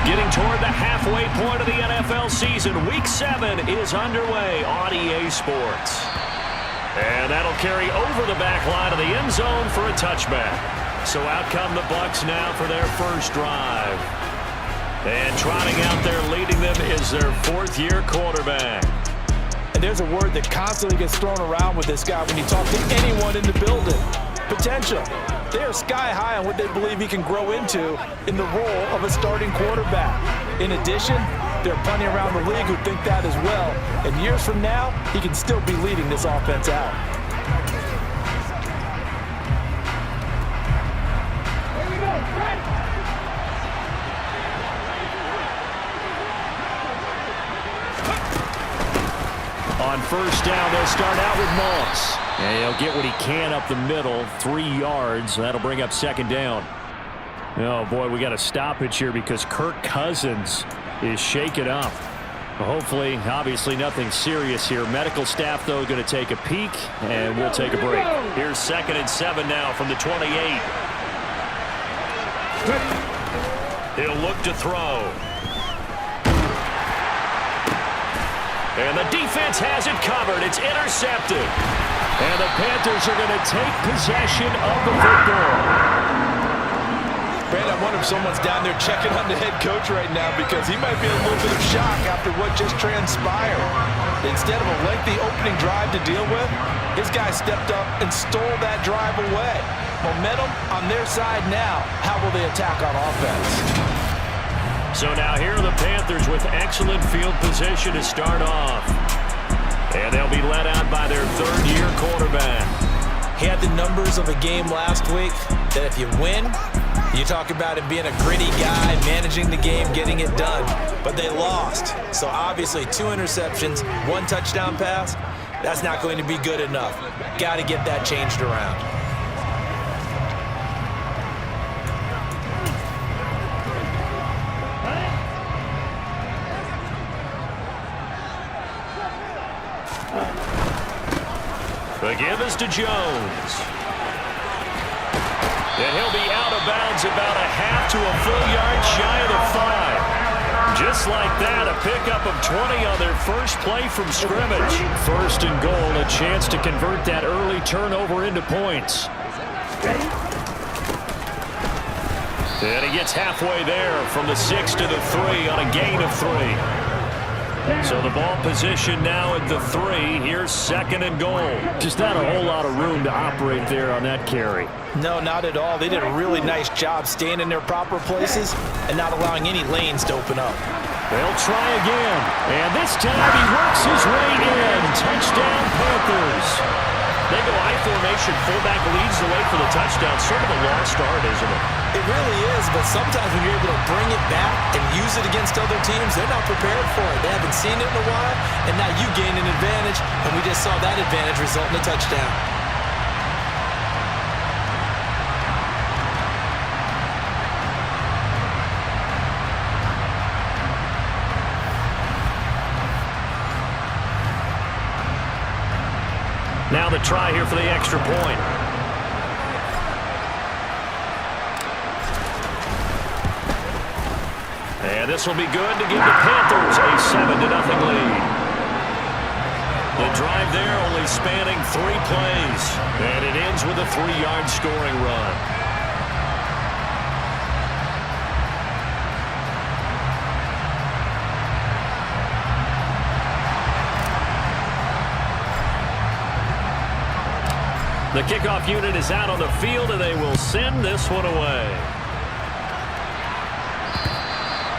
Getting toward the halfway point of the NFL season. Week 7 is underway on EA Sports. And that'll carry over the back line of the end zone for a touchback. So out come the Bucs now for their first drive. And trotting out there leading them is their fourth-year quarterback. And there's a word that constantly gets thrown around with this guy when you talk to anyone in the building. Potential. They are sky high on what they believe he can grow into in the role of a starting quarterback. In addition, there are plenty around the league who think that as well. And years from now, he can still be leading this offense out. On first down, they'll start out with Moss. And he'll get what he can up the middle, 3 yards. That'll bring up second down. Oh, boy, we got a stoppage here because Kirk Cousins is shaken up. Hopefully, obviously, nothing serious here. Medical staff, though, going to take a peek, and we'll take a break. Here's 2nd and 7 now from the 28. He'll look to throw. And the defense has it covered. It's intercepted. And the Panthers are going to take possession of the football. Brad, I wonder if someone's down there checking on the head coach right now because he might be in a little bit of shock after what just transpired. Instead of a lengthy opening drive to deal with, his guy stepped up and stole that drive away. Momentum on their side now. How will they attack on offense? So now here are the Panthers with excellent field position to start off. And they'll be led out by their third-year quarterback. He had the numbers of a game last week that if you win, you talk about him being a gritty guy, managing the game, getting it done. But they lost. So obviously 2 interceptions, 1 touchdown pass, that's not going to be good enough. Got to get that changed around. The give is to Jones. And he'll be out of bounds about a half to a full yard shy of the 5. Just like that, a pickup of 20 on their first play from scrimmage. First and goal, a chance to convert that early turnover into points. And he gets halfway there from the 6 to the 3 on a gain of 3. So the ball position now at the 3. Here's 2nd and goal. Just not a whole lot of room to operate there on that carry. No, not at all. They did a really nice job staying in their proper places and not allowing any lanes to open up. They'll try again. And this time he works his way in. Touchdown, Panthers. They go I formation. Fullback leads the way for the touchdown. Sort of a lost start, isn't it? It really is, but sometimes when you're able to bring it back and use it against other teams, they're not prepared for it. They haven't seen it in a while, and now you gain an advantage, and we just saw that advantage result in a touchdown. Now the try here for the extra point. And this will be good to give the Panthers a 7-0 lead. The drive there only spanning 3 plays. And it ends with a 3-yard scoring run. The kickoff unit is out on the field, and they will send this one away.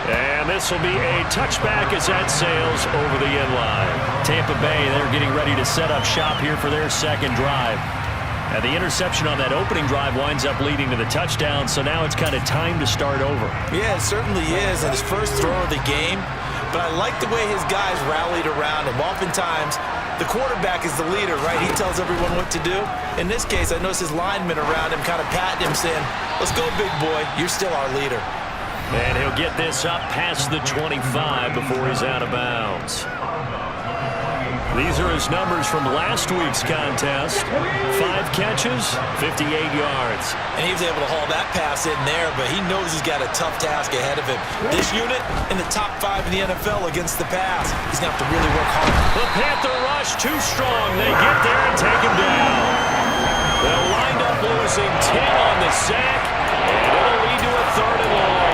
And this will be a touchback as that sails over the end line. Tampa Bay, they're getting ready to set up shop here for their second drive. And the interception on that opening drive winds up leading to the touchdown, so now it's kind of time to start over. Yeah, it certainly is, and his first throw of the game. But I like the way his guys rallied around him. Oftentimes, the quarterback is the leader, right? He tells everyone what to do. In this case, I noticed his linemen around him kind of patting him, saying, "Let's go, big boy. You're still our leader." And he'll get this up past the 25 before he's out of bounds. These are his numbers from last week's contest. 5 catches, 58 yards. And he was able to haul that pass in there, but he knows he's got a tough task ahead of him. This unit in the top 5 in the NFL against the pass. He's going to have to really work hard. The Panther rush too strong. They get there and take him down. They'll wind up losing 10 on the sack, and it'll lead to a 3rd and long.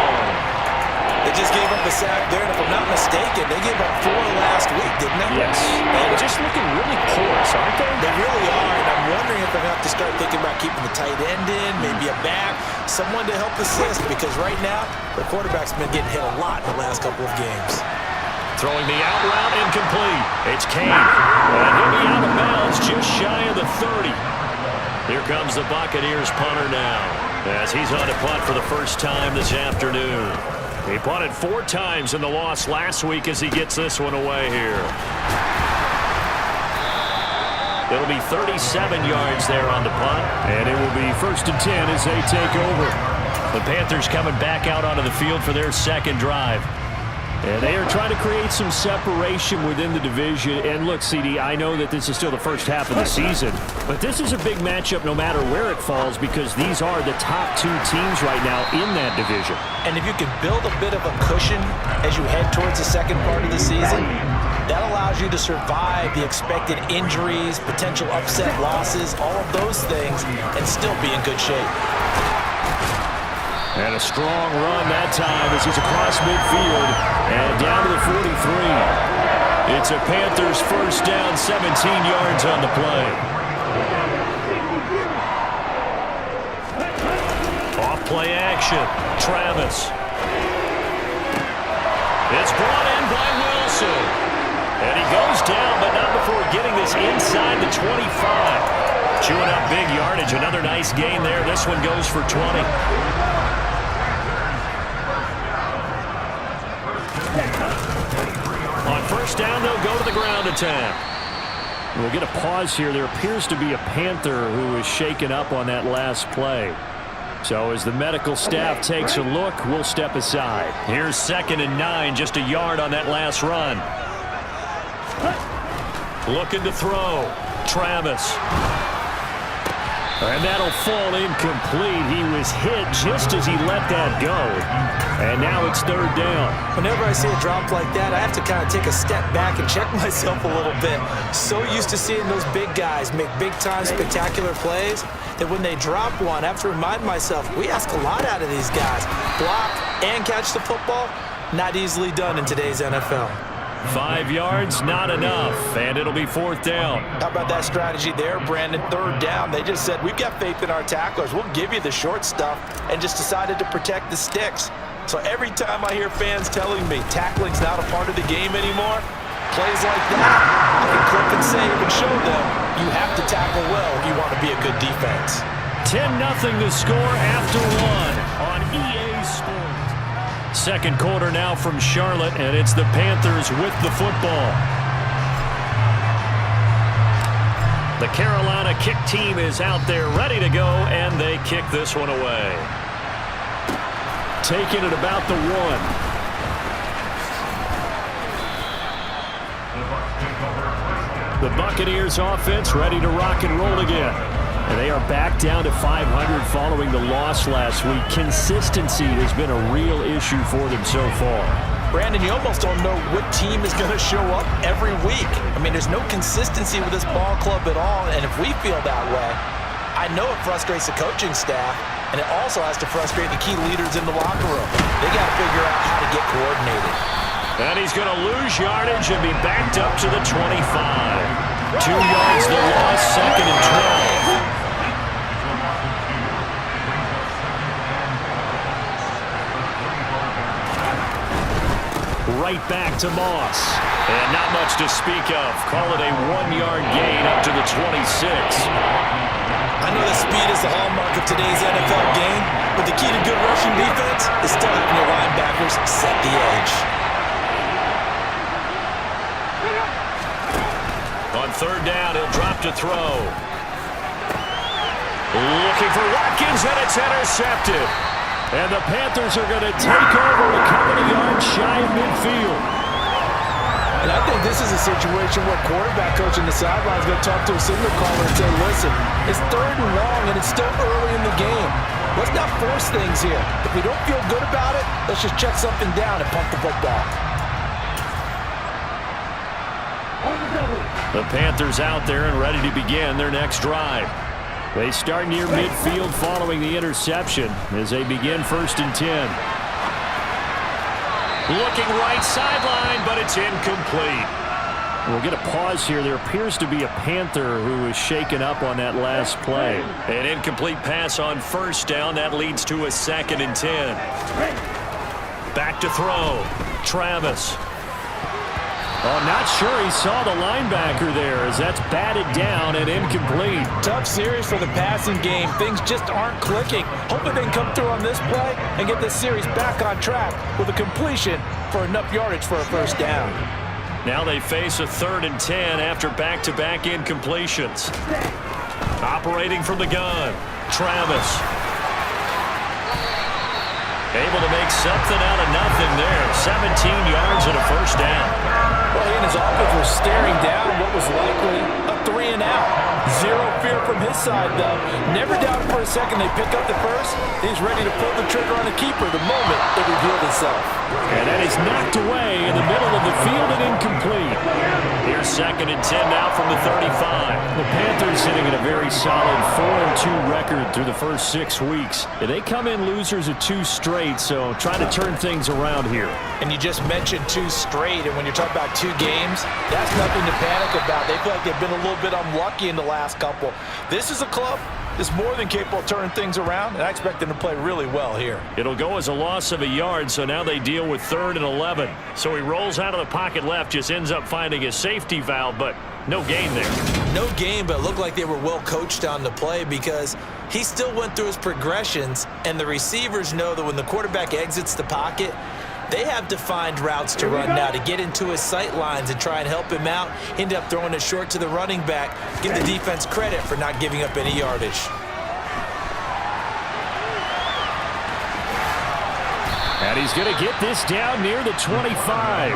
They just gave up a sack there, and if I'm not mistaken, they gave up 4 last week, didn't they? Yes. They're just looking really porous, aren't they? They really are, and I'm wondering if they're going to have to start thinking about keeping the tight end in, maybe a back, someone to help assist, because right now, their quarterback's been getting hit a lot in the last couple of games. Throwing the out route incomplete. It's Kane. And he'll be out of bounds just shy of the 30. Here comes the Buccaneers punter now, as he's on to punt for the first time this afternoon. He punted 4 times in the loss last week as he gets this one away here. It'll be 37 yards there on the punt, and it will be 1st and 10 as they take over. The Panthers coming back out onto the field for their second drive. And they are trying to create some separation within the division. And look, CD, I know that this is still the first half of the season, but this is a big matchup no matter where it falls, because these are the top 2 teams right now in that division. And if you can build a bit of a cushion as you head towards the second part of the season, that allows you to survive the expected injuries, potential upset losses, all of those things, and still be in good shape. And a strong run that time as he's across midfield and down to the 43. It's a Panthers first down, 17 yards on the play. Off play action, Travis. It's brought in by Wilson. And he goes down, but not before getting this inside the 25. Chewing up big yardage, another nice gain there. This one goes for 20. On first down, they'll go to the ground attack. We'll get a pause here. There appears to be a Panther who is shaken up on that last play. So as the medical staff takes a look, we'll step aside. Here's 2nd and 9, just a yard on that last run. Looking to throw. Travis. And that'll fall incomplete. He was hit just as he let that go. And now it's 3rd down. Whenever I see a drop like that, I have to kind of take a step back and check myself a little bit. So used to seeing those big guys make big-time spectacular plays that when they drop one, I have to remind myself, we ask a lot out of these guys. Block and catch the football, not easily done in today's NFL. 5 yards, not enough, and it'll be 4th down. How about that strategy there, Brandon? 3rd down. They just said, we've got faith in our tacklers. We'll give you the short stuff, and just decided to protect the sticks. So every time I hear fans telling me tackling's not a part of the game anymore, plays like that, I can clip and save and show them you have to tackle well if you want to be a good defense. 10-0 to score after 1 on EA Sports. Second quarter now from Charlotte, and it's the Panthers with the football. The Carolina kick team is out there ready to go, and they kick this one away. Taking it about the 1. The Buccaneers offense ready to rock and roll again. And they are back down to 500 following the loss last week. Consistency has been a real issue for them so far. Brandon, you almost don't know what team is going to show up every week. I mean, there's no consistency with this ball club at all, and if we feel that way, I know it frustrates the coaching staff, and it also has to frustrate the key leaders in the locker room. They got to figure out how to get coordinated. And he's going to lose yardage and be backed up to the 25. 2 yards the loss, 2nd and 12. Right back to Moss. And not much to speak of. Call it a 1-yard gain up to the 26. I know that speed is the hallmark of today's NFL game, but the key to good rushing defense is still having your linebackers set the edge. On 3rd down, he'll drop to throw. Looking for Watkins, and it's intercepted. And the Panthers are going to take over a couple of yards shy of midfield. And I think this is a situation where quarterback coach in the sideline is going to talk to a signal caller and say, listen, it's 3rd and long and it's still early in the game. Let's not force things here. If we don't feel good about it, let's just check something down and pump the football. The Panthers out there and ready to begin their next drive. They start near midfield following the interception as they begin 1st and 10. Looking right sideline, but it's incomplete. We'll get a pause here. There appears to be a Panther who was shaken up on that last play. An incomplete pass on 1st down. That leads to a 2nd and 10. Back to throw. Travis. Oh, not sure he saw the linebacker there as that's batted down and incomplete. Tough series for the passing game. Things just aren't clicking. Hoping they can come through on this play and get this series back on track with a completion for enough yardage for a 1st down. Now they face a 3rd and 10 after back-to-back incompletions. Operating from the gun, Travis. Able to make something out of nothing there. 17 yards and a 1st down. Well, he and his offense were staring down what was likely a 3 and out. Zero fear from his side, though. Never doubted for a second they pick up the 1st. He's ready to pull the trigger on the keeper the moment it revealed itself. And that is knocked away in the middle of the field and incomplete. Here's 2nd and 10 now from the 35. The Panthers sitting at a very solid 4-2 record through the first 6 weeks. They come in losers of 2 straight, so trying to turn things around here. And you just mentioned 2 straight, and when you're talking about 2 games, that's nothing to panic about. They feel like they've been a little bit unlucky in the last couple. This is a club that's more than capable of turning things around, and I expect them to play really well here. It'll go as a loss of a yard, so now they deal with 3rd and 11. So he rolls out of the pocket left, just ends up finding a safety valve, but no gain there. No gain, but it looked like they were well coached on the play because he still went through his progressions, and the receivers know that when the quarterback exits the pocket, they have defined routes to run now to get into his sight lines and try and help him out. End up throwing it short to the running back. Give the defense credit for not giving up any yardage. And he's going to get this down near the 25.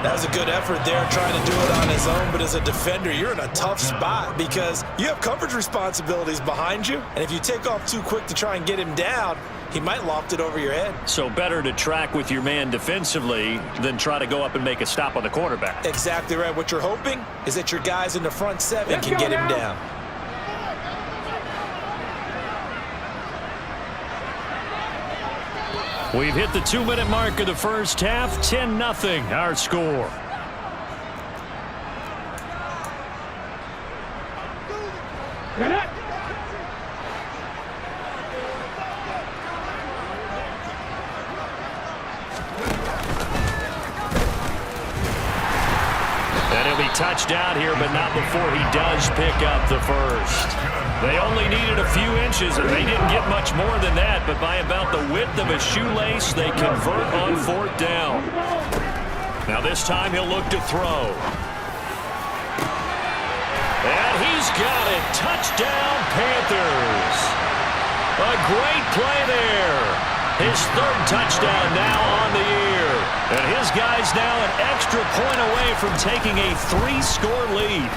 That was a good effort there trying to do it on his own, but as a defender, you're in a tough spot because you have coverage responsibilities behind you, and if you take off too quick to try and get him down, he might loft it over your head. So better to track with your man defensively than try to go up and make a stop on the quarterback. Exactly right. What you're hoping is that your guys in the front 7 can get him down. We've hit the 2-minute mark of the first half. 10-0 our score. And he'll be touched out here, but not before he does pick up the 1st. They only needed a few inches, and they didn't get much more than that, but by about the width of a shoelace, they convert on 4th down. Now this time he'll look to throw. And he's got it. Touchdown, Panthers. A great play there. His 3rd touchdown now on the year. And his guy's now an extra point away from taking a 3-score lead.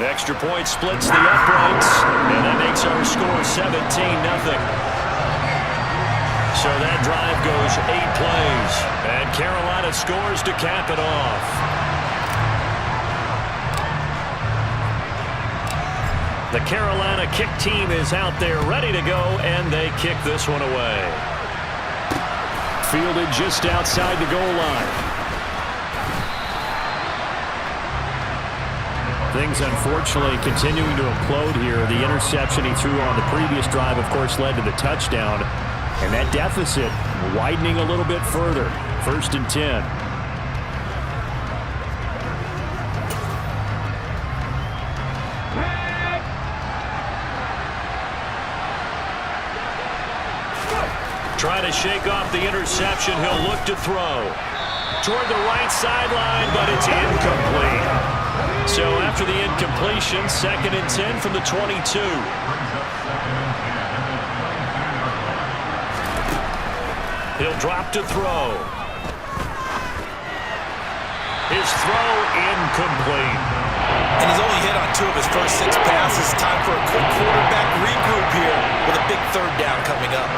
The extra point splits the uprights, and that makes our score 17-0. So that drive goes 8 plays, and Carolina scores to cap it off. The Carolina kick team is out there ready to go, and they kick this one away. Fielded just outside the goal line. Things, unfortunately, continuing to implode here. The interception he threw on the previous drive, of course, led to the touchdown. And that deficit widening a little bit further. 1st and 10. Trying to shake off the interception. He'll look to throw. Toward the right sideline, but it's incomplete. So after the incompletion, 2nd and 10 from the 22. He'll drop to throw. His throw incomplete. And he's only hit on 2 of his first 6 passes. Time for a quick quarterback regroup here with a big 3rd down coming up.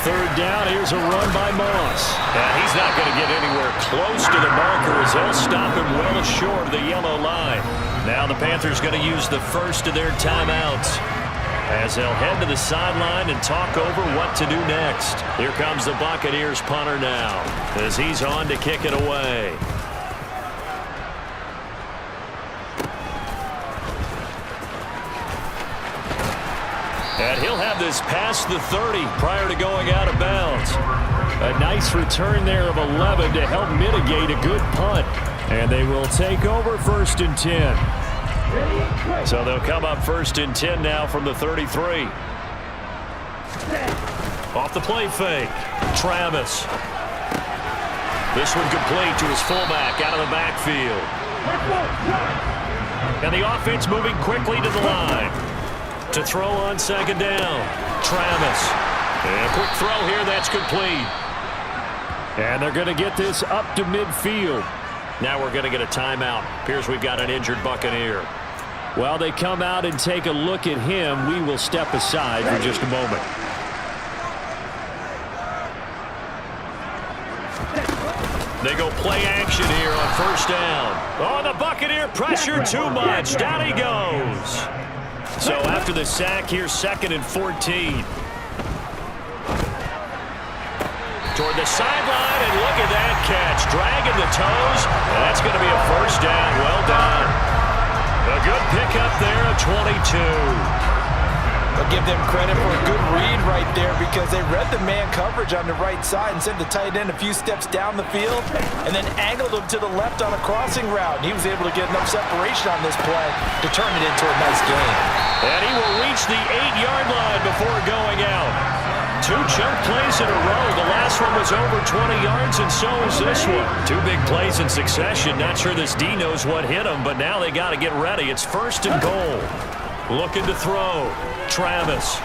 3rd down, here's a run by Moss. And he's not going to get anywhere close to the marker as they'll stop him well short of the yellow line. Now the Panthers going to use the first of their timeouts as they'll head to the sideline and talk over what to do next. Here comes the Buccaneers punter now as he's on to kick it away. And he'll have this past the 30 prior to going out of bounds. A nice return there of 11 to help mitigate a good punt. And they will take over 1st and 10. So they'll come up 1st and 10 now from the 33. Off the play fake. Travis. This one complete to his fullback out of the backfield. And the offense moving quickly to the line. To throw on 2nd down. Travis. And a quick throw here. That's complete. And they're going to get this up to midfield. Now we're going to get a timeout. Appears we've got an injured Buccaneer. While they come out and take a look at him, we will step aside for just a moment. They go play action here on 1st down. Oh, the Buccaneer pressure too much. Down he goes. So after the sack, here's 2nd and 14. Toward the sideline, and look at that catch. Dragging the toes, and that's going to be a 1st down. Well done. A good pickup there at 22. I'll give them credit for a good read right there because they read the man coverage on the right side and sent the tight end a few steps down the field and then angled him to the left on a crossing route. And he was able to get enough separation on this play to turn it into a nice game. And he will reach the 8-yard line before going out. 2 chunk plays in a row. The last one was over 20 yards, and so is this one. 2 big plays in succession. Not sure this D knows what hit him, but now they got to get ready. It's 1st and goal. Looking to throw. Travis.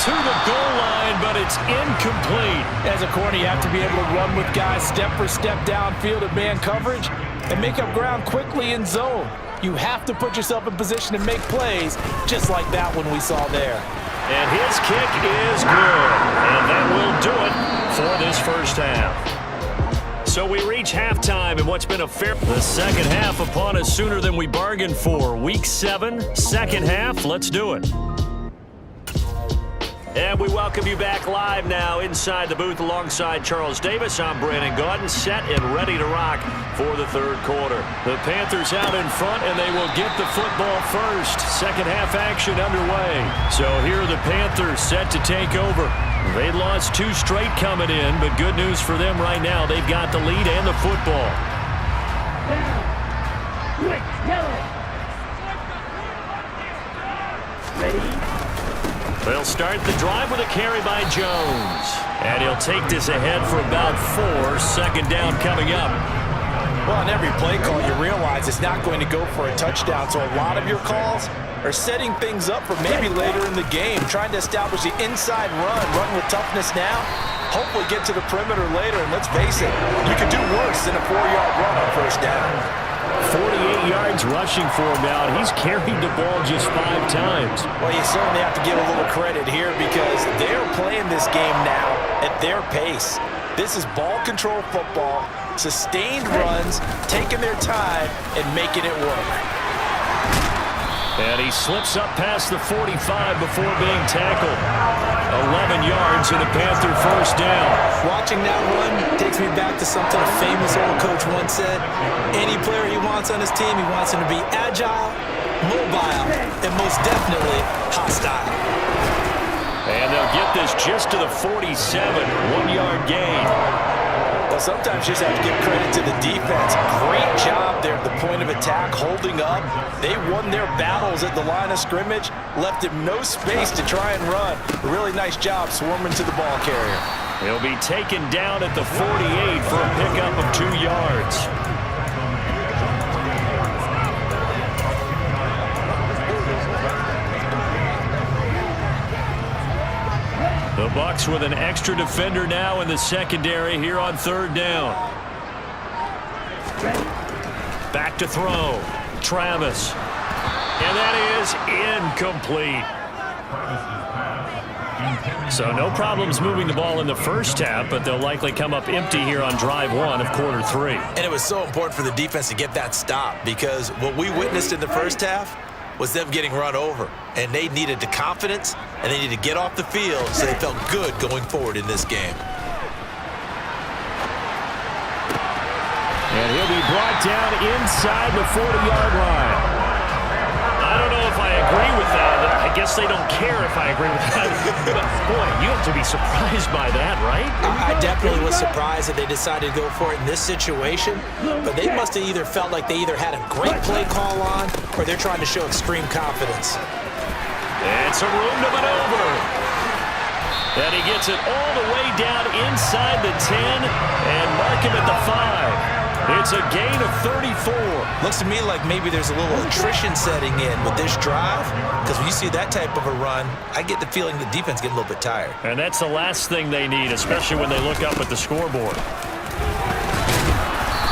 To the goal line, but it's incomplete. As a corner, you have to be able to run with guys step for step downfield at man coverage and make up ground quickly in zone. You have to put yourself in position to make plays, just like that one we saw there. And his kick is good. And that will do it for this 1st half. So we reach halftime in what's been a fair... The 2nd half upon us sooner than we bargained for. Week 7, 2nd half. Let's do it. And we welcome you back live now inside the booth alongside Charles Davis. I'm Brandon Gaudin, set and ready to rock for the 3rd quarter. The Panthers out in front, and they will get the football first. 2nd half action underway. So here are the Panthers set to take over. They lost 2 straight coming in, but good news for them right now. They've got the lead and the football. They'll start the drive with a carry by Jones. And he'll take this ahead for about 4. 2nd down coming up. Well, on every play call, you realize it's not going to go for a touchdown. So a lot of your calls are setting things up for maybe later in the game, trying to establish the inside run with toughness now, hopefully get to the perimeter later. And let's face it, you could do worse than a 4-yard run on 1st down. 48 yards rushing for him now. He's carried the ball just 5 times. Well, you certainly have to give a little credit here because they're playing this game now at their pace. This is ball control football, sustained runs, taking their time and making it work. And he slips up past the 45 before being tackled. 11 yards and a Panther 1st down. Watching that run takes me back to something a famous old coach once said. Any player he wants on his team, he wants him to be agile, mobile, and most definitely hostile. And they'll get this just to the 47, 1-yard gain. Well, sometimes you just have to give credit to the defense. Great job there at the point of attack, holding up. They won their battles at the line of scrimmage, left him no space to try and run. A really nice job swarming to the ball carrier. He'll be taken down at the 48 for a pickup of 2 yards. The Bucs with an extra defender now in the secondary here on third down. Back to throw. Travis. And that is incomplete. So no problems moving the ball in the first half, but they'll likely come up empty here on drive one of quarter three. And it was so important for the defense to get that stop, because what we witnessed in the first half was them getting run over. And they needed the confidence, and they needed to get off the field so they felt good going forward in this game. And he'll be brought down inside the 40-yard line. I don't know if I agree with that. I guess they don't care if I agree with that. But, boy, you have to be surprised by that, right? I definitely was surprised that they decided to go for it in this situation. But they must have either felt like they either had a great play call on, or they're trying to show extreme confidence. And some room to maneuver. And he gets it all the way down inside the 10 and mark him at the 5. It's a gain of 34. Looks to me like maybe there's a little attrition setting in with this drive, because when you see that type of a run, I get the feeling the defense get a little bit tired. And that's the last thing they need, especially when they look up at the scoreboard.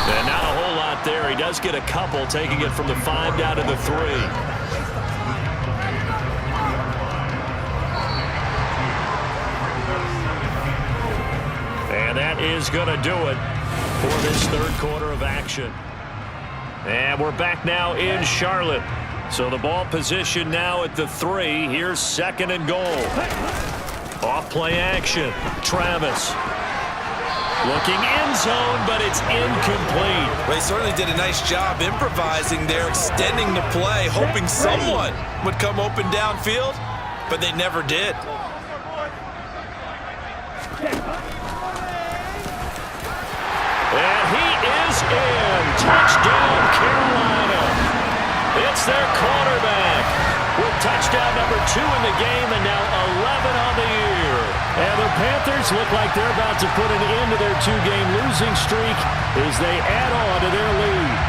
And not a whole lot there. He does get a couple, taking it from the 5 down to the 3. And that is going to do it for this third quarter of action. And we're back now in Charlotte. So the ball position now at the 3. Here's second and goal. Off play action. Travis. Looking end zone, but it's incomplete. Well, he certainly did a nice job improvising there, extending the play, hoping someone would come open downfield, but they never did. And he is in. Touchdown, Carolina. It's their quarterback with touchdown number 2 in the game and now 11 on the year. And the Panthers look like they're about to put an end to their 2-game losing streak as they add on to their lead.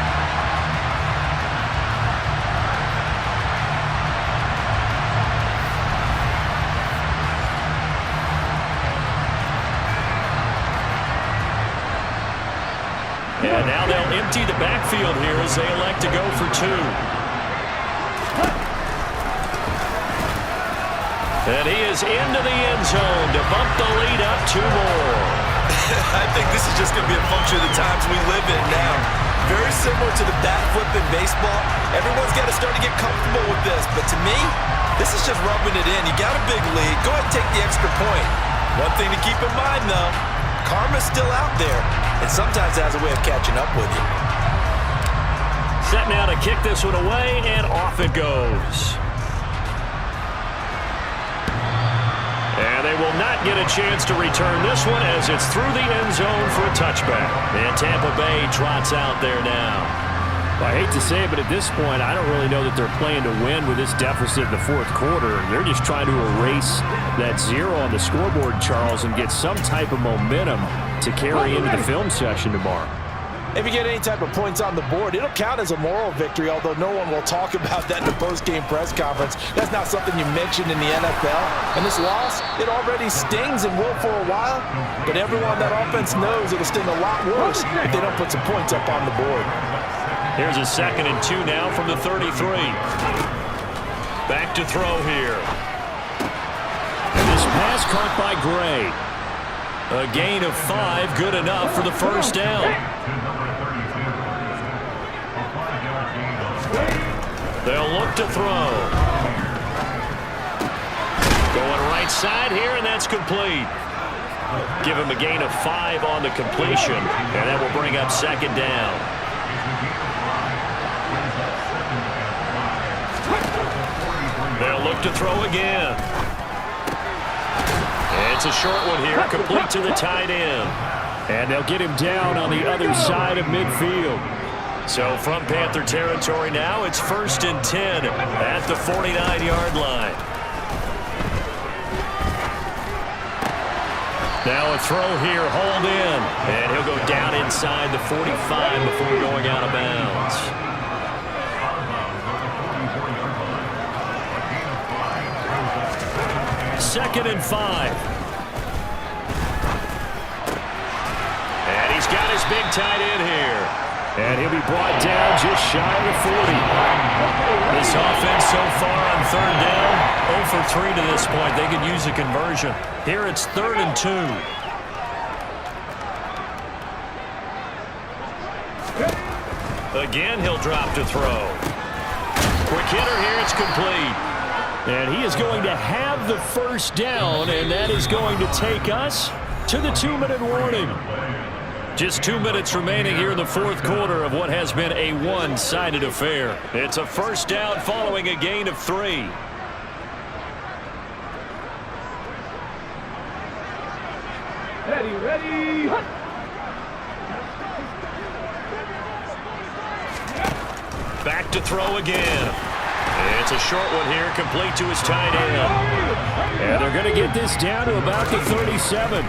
And now they'll empty the backfield here as they elect to go for 2. And he is into the end zone to bump the lead up 2 more. I think this is just going to be a function of the times we live in now. Very similar to the bat flip in baseball. Everyone's got to start to get comfortable with this. But to me, this is just rubbing it in. You got a big lead. Go ahead and take the extra point. One thing to keep in mind, though, karma's still out there, and sometimes it has a way of catching up with you. Set now to kick this one away, and off it goes. And they will not get a chance to return this one as it's through the end zone for a touchback. And Tampa Bay trots out there now. Well, I hate to say it, but at this point, I don't really know that they're playing to win with this deficit in the fourth quarter. They're just trying to erase that 0 on the scoreboard, Charles, and get some type of momentum to carry into the film session tomorrow. If you get any type of points on the board, it'll count as a moral victory, although no one will talk about that in the post-game press conference. That's not something you mentioned in the NFL. And this loss, it already stings and will for a while, but everyone on that offense knows it'll sting a lot worse if they don't put some points up on the board. Here's a 2nd and 2 now from the 33. Back to throw here. And this pass caught by Gray. A gain of 5, good enough for the first down. They'll look to throw. Going right side here, and that's complete. Give him a gain of 5 on the completion, and that will bring up 2nd down. They'll look to throw again. It's a short one here, complete to the tight end. And they'll get him down on the other side of midfield. So from Panther territory now, it's 1st and 10 at the 49-yard line. Now a throw here, hold in. And he'll go down inside the 45 before going out of bounds. Second and 5. big tight end here. And he'll be brought down just shy of the 40. This offense so far on third down, 0 for 3 to this point. They could use a conversion. Here it's 3rd and 2. Again, he'll drop to throw. Quick hitter here, it's complete. And he is going to have the first down, and that is going to take us to the 2-minute warning. Just 2 minutes remaining here in the fourth quarter of what has been a one-sided affair. It's a first down following a gain of 3. Ready. Back to throw again. It's a short one here, complete to his tight end. And they're going to get this down to about the 37.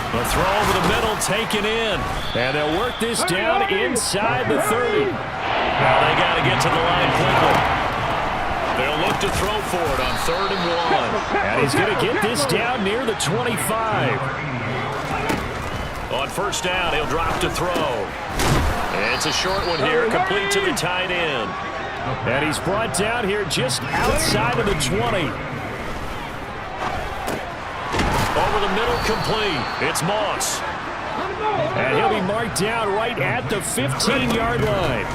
The throw over the middle taken in. And they'll work this down inside the 30. Now they got to get to the line quickly. They'll look to throw for it on 3rd and 1. And he's going to get this down near the 25. On first down, he'll drop to throw. It's a short one here, complete to the tight end. And he's brought down here just outside of the 20. Over the middle, complete. It's Moss. And he'll be marked down right at the 15-yard line.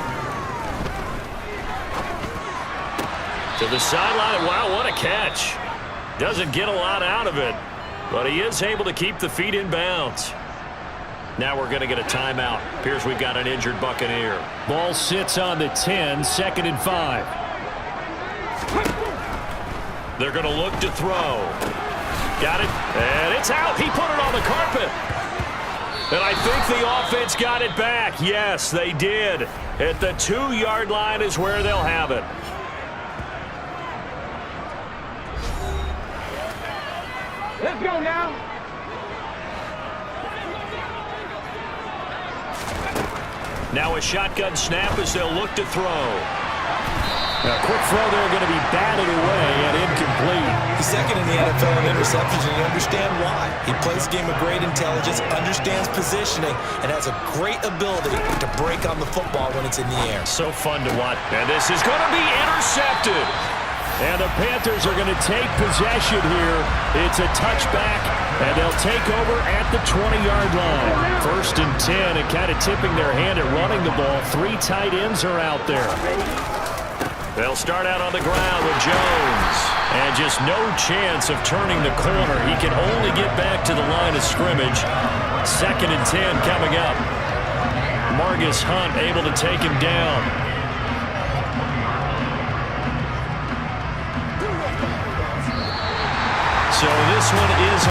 To the sideline. Wow, what a catch. Doesn't get a lot out of it, but he is able to keep the feet in bounds. Now we're going to get a timeout. Appears we've got an injured Buccaneer. Ball sits on the 10, 2nd and 5. They're going to look to throw. Got it, and it's out. He put it on the carpet. And I think the offense got it back. Yes, they did. At the 2-yard line is where they'll have it. Let's go now. Now a shotgun snap as they'll look to throw. A quick throw there, going to be batted away and incomplete. He's second in the NFL in interceptions, and you understand why. He plays a game of great intelligence, understands positioning, and has a great ability to break on the football when it's in the air. So fun to watch. And this is going to be intercepted. And the Panthers are going to take possession here. It's a touchback, and they'll take over at the 20-yard line. 1st and 10, and kind of tipping their hand at running the ball. 3 tight ends are out there. They'll start out on the ground with Jones. And just no chance of turning the corner. He can only get back to the line of scrimmage. 2nd and 10 coming up. Margus Hunt able to take him down. So this one is